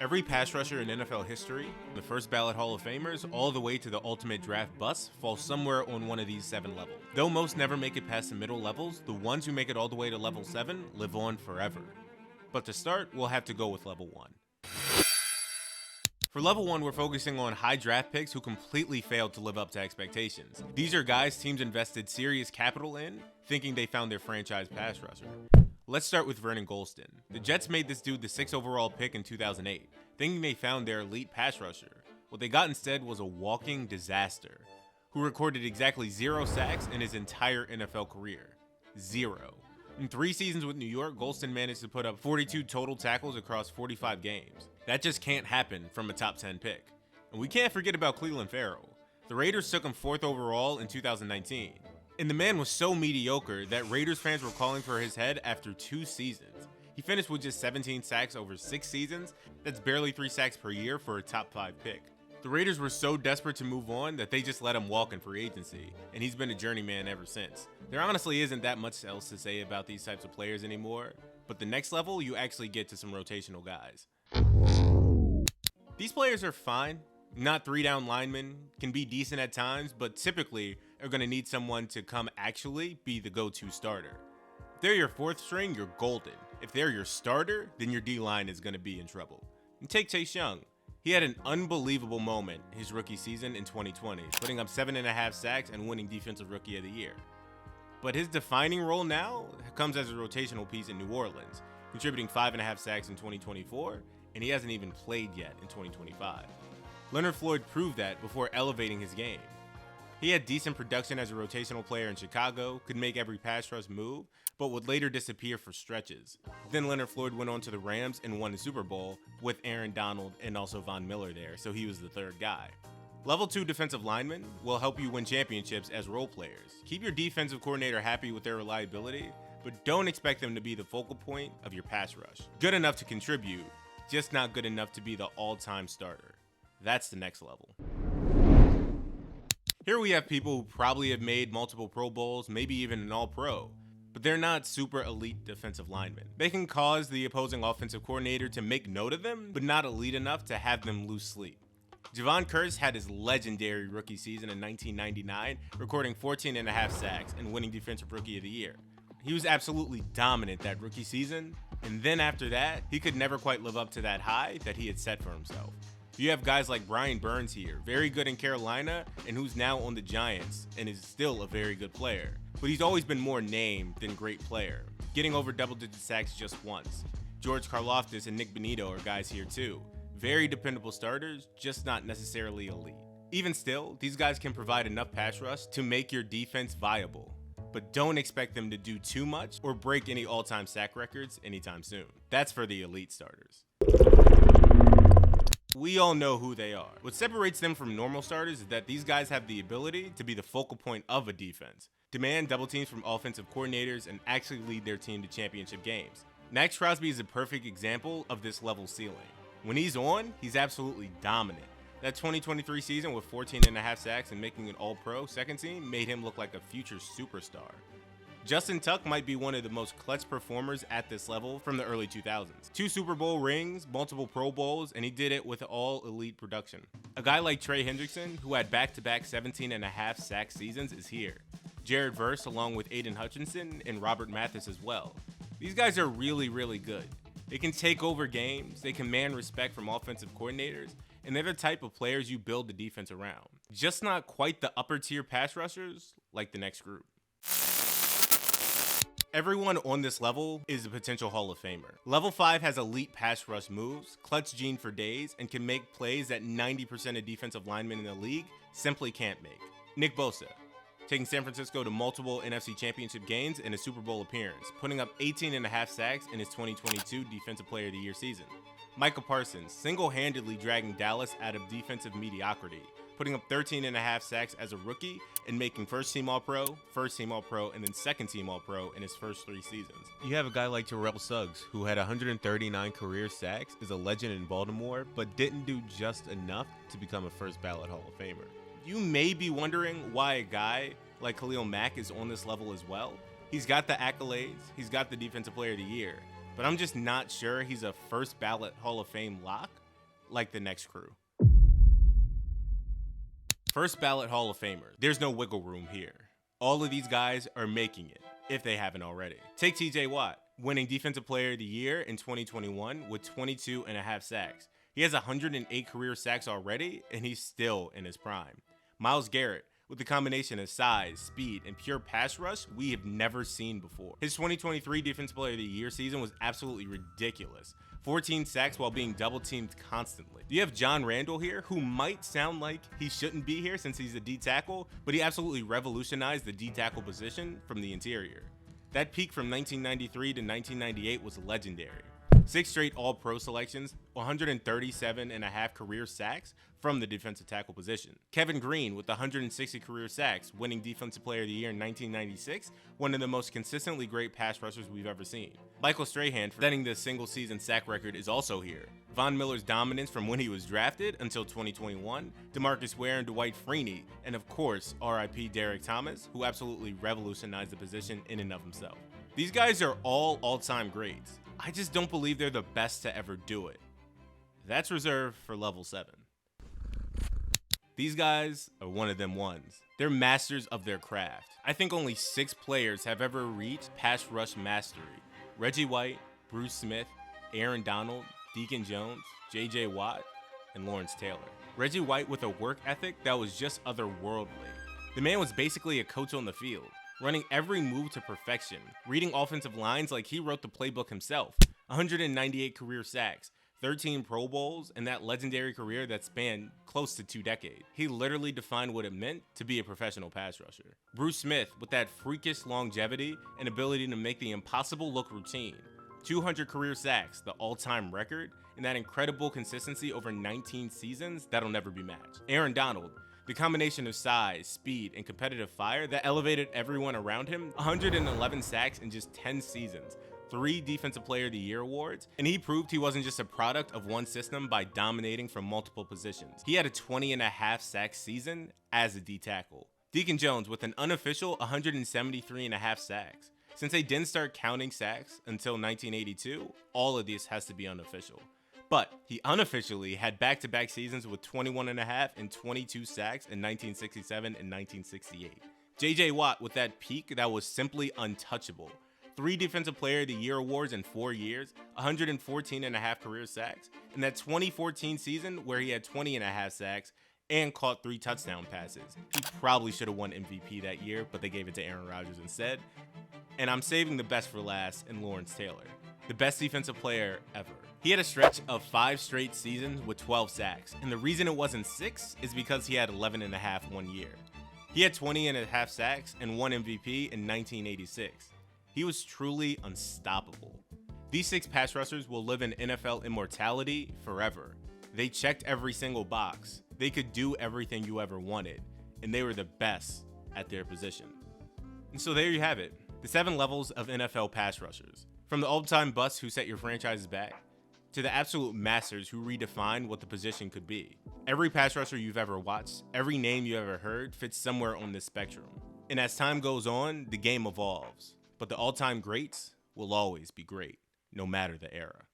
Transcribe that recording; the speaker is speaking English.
Every pass rusher in NFL history, the first ballot Hall of Famers, all the way to the ultimate draft bust, fall somewhere on one of these 7 levels. Though most never make it past the middle levels, the ones who make it all the way to level 7 live on forever. But to start, we'll have to go with level 1. For level 1, we're focusing on high draft picks who completely failed to live up to expectations. These are guys teams invested serious capital in, thinking they found their franchise pass rusher. Let's start with Vernon Gholston. The Jets made this dude the 6th overall pick in 2008, thinking they found their elite pass rusher. What they got instead was a walking disaster, who recorded exactly 0 sacks in his entire NFL career. 0. In 3 seasons with New York, Gholston managed to put up 42 total tackles across 45 games. That just can't happen from a top 10 pick. And we can't forget about Clelin Ferrell. The Raiders took him 4th overall in 2019. And the man was so mediocre that Raiders fans were calling for his head after 2 seasons. He finished with just 17 sacks over 6 seasons. That's barely 3 sacks per year for a top 5 pick. The Raiders were so desperate to move on that they just let him walk in free agency, and he's been a journeyman ever since. There honestly isn't that much else to say about these types of players anymore, but the next level, you actually get to some rotational guys. These players are fine. Not 3-down linemen, can be decent at times, but typically are going to need someone to come actually be the go-to starter. If they're your 4th string, you're golden. If they're your starter, then your D-line is going to be in trouble. And take Chase Young. He had an unbelievable moment his rookie season in 2020, putting up 7.5 sacks and winning Defensive Rookie of the Year. But his defining role now comes as a rotational piece in New Orleans, contributing 5.5 sacks in 2024, and he hasn't even played yet in 2025. Leonard Floyd proved that before elevating his game. He had decent production as a rotational player in Chicago, could make every pass rush move, but would later disappear for stretches. Then Leonard Floyd went on to the Rams and won the Super Bowl with Aaron Donald and also Von Miller there, so he was the 3rd guy. Level 2 defensive linemen will help you win championships as role players. Keep your defensive coordinator happy with their reliability, but don't expect them to be the focal point of your pass rush. Good enough to contribute, just not good enough to be the all-time starter. That's the next level. Here we have people who probably have made multiple Pro Bowls, maybe even an All-Pro, but they're not super elite defensive linemen. They can cause the opposing offensive coordinator to make note of them, but not elite enough to have them lose sleep. Javon Curse had his legendary rookie season in 1999, recording 14.5 sacks and winning Defensive Rookie of the Year. He was absolutely dominant that rookie season, and then after that, he could never quite live up to that high that he had set for himself. You have guys like Brian Burns here, very good in Carolina, and who's now on the Giants, and is still a very good player. But he's always been more name than great player, getting over double-digit sacks just once. George Karlaftis and Nick Bonito are guys here too. Very dependable starters, just not necessarily elite. Even still, these guys can provide enough pass rush to make your defense viable. But don't expect them to do too much or break any all-time sack records anytime soon. That's for the elite starters. We all know who they are. What separates them from normal starters is that these guys have the ability to be the focal point of a defense, demand double teams from offensive coordinators, and actually lead their team to championship games. Max Crosby is a perfect example of this level ceiling. When he's on, he's absolutely dominant. That 2023 season with 14.5 sacks and making an All-Pro second team made him look like a future superstar. Justin Tuck might be one of the most clutch performers at this level from the early 2000s. 2 Super Bowl rings, multiple Pro Bowls, and he did it with all elite production. A guy like Trey Hendrickson, who had back-to-back 17.5 sack seasons, is here. Jared Verse, along with Aiden Hutchinson and Robert Mathis as well. These guys are really, really good. They can take over games, they command respect from offensive coordinators, and they're the type of players you build the defense around. Just not quite the upper-tier pass rushers like the next group. Everyone on this level is a potential Hall of Famer. Level 5 has elite pass rush moves, clutch gene for days, and can make plays that 90% of defensive linemen in the league simply can't make. Nick Bosa, taking San Francisco to multiple NFC Championship games and a Super Bowl appearance, putting up 18.5 sacks in his 2022 Defensive Player of the Year season. Micah Parsons, single-handedly dragging Dallas out of defensive mediocrity, putting up 13.5 sacks as a rookie and making first-team All-Pro, first-team All-Pro, and then second-team All-Pro in his first 3 seasons. You have a guy like Terrell Suggs, who had 139 career sacks, is a legend in Baltimore, but didn't do just enough to become a first-ballot Hall of Famer. You may be wondering why a guy like Khalil Mack is on this level as well. He's got the accolades, he's got the Defensive Player of the Year, but I'm just not sure he's a first-ballot Hall of Fame lock. like the next crew. First ballot Hall of Famer. There's no wiggle room here. All of these guys are making it, if they haven't already. Take TJ Watt, winning Defensive Player of the Year in 2021 with 22.5 sacks. He has 108 career sacks already, and he's still in his prime. Myles Garrett, with the combination of size, speed, and pure pass rush we have never seen before. His 2023 Defensive Player of the Year season was absolutely ridiculous. 14 sacks while being double-teamed constantly. You have John Randall here, who might sound like he shouldn't be here since he's a D-tackle, but he absolutely revolutionized the D-tackle position from the interior. That peak from 1993 to 1998 was legendary. 6 straight All-Pro selections, 137.5 career sacks from the defensive tackle position. Kevin Green with 160 career sacks, winning Defensive Player of the Year in 1996, one of the most consistently great pass rushers we've ever seen. Michael Strahan, setting the single-season sack record, is also here. Von Miller's dominance from when he was drafted until 2021, DeMarcus Ware and Dwight Freeney, and of course, RIP Derek Thomas, who absolutely revolutionized the position in and of himself. These guys are all all-time greats. I just don't believe they're the best to ever do it. That's reserved for level 7. These guys are one of them ones. They're masters of their craft. I think only 6 players have ever reached pass rush mastery. Reggie White, Bruce Smith, Aaron Donald, Deacon Jones, J.J. Watt, and Lawrence Taylor. Reggie White with a work ethic that was just otherworldly. The man was basically a coach on the field, running every move to perfection, reading offensive lines like he wrote the playbook himself. 198 career sacks, 13 Pro Bowls, and that legendary career that spanned close to 2 decades. He literally defined what it meant to be a professional pass rusher. Bruce Smith with that freakish longevity and ability to make the impossible look routine. 200 career sacks, the all-time record, and that incredible consistency over 19 seasons that'll never be matched. Aaron Donald, the combination of size, speed, and competitive fire that elevated everyone around him. 111 sacks in just 10 seasons, 3 Defensive Player of the Year awards, and he proved he wasn't just a product of one system by dominating from multiple positions. He had a 20.5 sack season as a D-tackle. Deacon Jones with an unofficial 173.5 sacks. Since they didn't start counting sacks until 1982, all of this has to be unofficial. But he unofficially had back-to-back seasons with 21.5 and 22 sacks in 1967 and 1968. J.J. Watt with that peak that was simply untouchable. 3 Defensive Player of the Year awards in 4 years, 114.5 career sacks, and that 2014 season where he had 20.5 sacks and caught 3 touchdown passes. He probably should have won MVP that year, but they gave it to Aaron Rodgers instead. And I'm saving the best for last in Lawrence Taylor, the best defensive player ever. He had a stretch of 5 straight seasons with 12 sacks, and the reason it wasn't 6 is because he had 11.5 one year. He had 20.5 sacks and won MVP in 1986. He was truly unstoppable. These 6 pass rushers will live in NFL immortality forever. They checked every single box. They could do everything you ever wanted, and they were the best at their position. And so there you have it, the 7 levels of NFL pass rushers. From the all-time busts who set your franchises back, to the absolute masters who redefined what the position could be. Every pass rusher you've ever watched, every name you ever heard fits somewhere on this spectrum. And as time goes on, the game evolves. But the all-time greats will always be great, no matter the era.